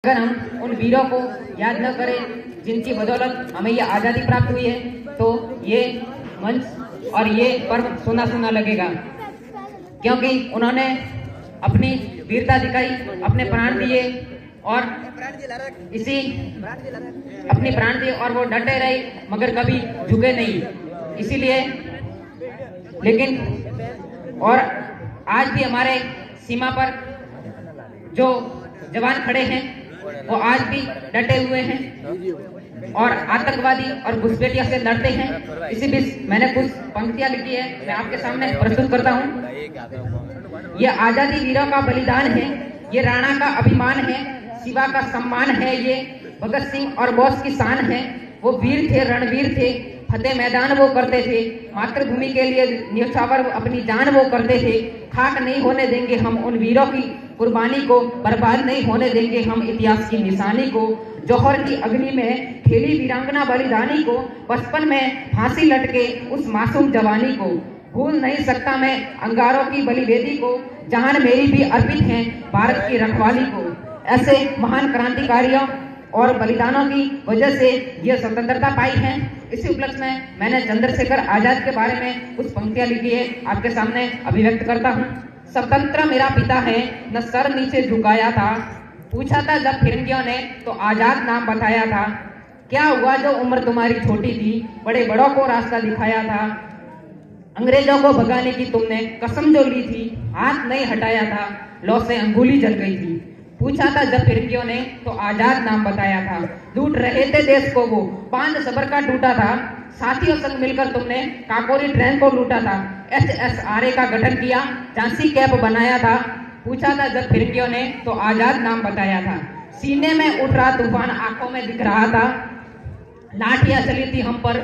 अगर हम उन वीरों को याद न करें जिनकी बदौलत हमें ये आज़ादी प्राप्त हुई है, तो ये मंच और ये पर्व सुना सुना लगेगा, क्योंकि उन्होंने अपनी वीरता दिखाई, अपने प्राण दिए और इसी अपने प्राण दिए और वो डटे रहे मगर कभी झुके नहीं। इसीलिए लेकिन और आज भी हमारे सीमा पर जो जवान खड़े हैं वो आज भी डटे हुए हैं और आतंकवादी और घुसपैठियों से लड़ते हैं। इसी बीच मैंने कुछ पंक्तियां लिखी है, मैं आपके सामने प्रस्तुत करता हूँ। ये आजादी वीरों का बलिदान है, ये राणा का अभिमान है, शिवा का सम्मान है, ये भगत सिंह और बोस की शान है। वो वीर थे, रणवीर थे, फतेह मैदान वो करते थे, मातृभूमि के लिए न्यौछावर अपनी जान वो करते थे। खाक नहीं होने देंगे हम उन वीरों की कुर्बानी को, बर्बाद नहीं होने देंगे हम इतिहास की निशानी को। जौहर की अग्नि में खेली वीरांगना बलिदानी को, बचपन में फांसी लटके उस मासूम जवानी को। भूल नहीं सकता मैं अंगारों की बलिवेदी को, जान मेरी भी अर्पित है भारत की रखवाली को। ऐसे महान क्रांतिकारियों और बलिदानों की वजह से यह स्वतंत्रता पाई है। इसी उपलक्ष्य में मैंने चंद्रशेखर आजाद के बारे में कुछ पंक्तियां लिखी है, आपके सामने अभिव्यक्त करता हूँ। स्वतंत्र मेरा पिता है, न सर नीचे झुकाया था, पूछा था जब फिरंगियों ने तो आजाद नाम बताया था। क्या हुआ जो उम्र तुम्हारी छोटी थी, बड़े बड़ों को रास्ता दिखाया था। अंग्रेजों को भगाने की तुमने कसम जो ली थी, हाथ नहीं हटाया था, लौ से अंगुली जल गई थी। पूछा था जब फिरंगियों ने तो आजाद नाम बताया था। लूट रहे थे देश को वो, बांध सबर का टूटा था, साथियों संग मिलकर तुमने काकोरी ट्रेन को लूटा था। SSRA का गठन किया, झांसी कैप बनाया था। पूछा था जब फिरंगियों ने तो आजाद नाम बताया था। सीने में उठ रहा तूफान आंखों में दिख रहा था, लाठियां चली थी हम पर,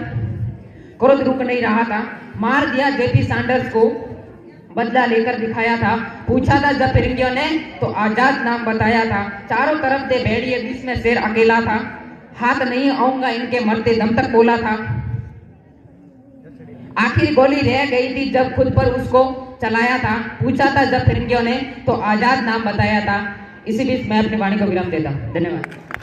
क्रोध रुक नहीं रहा था। मार दिया JP सैंडर्स को, बदला लेकर दिखाया था। पूछा था जब फिरंगियों ने तो आजाद नाम बताया था। चारों तरफ से भेड़िए, बीच में शेर अकेला था, हाथ नहीं आऊंगा इनके मरते दम तक बोला था। आखिर गोली रह गई थी जब खुद पर उसको चलाया था। पूछा था जब फिरंगियों ने तो आजाद नाम बताया था। इसी बीच मैं अपनी वाणी को विराम देता हूँ। धन्यवाद।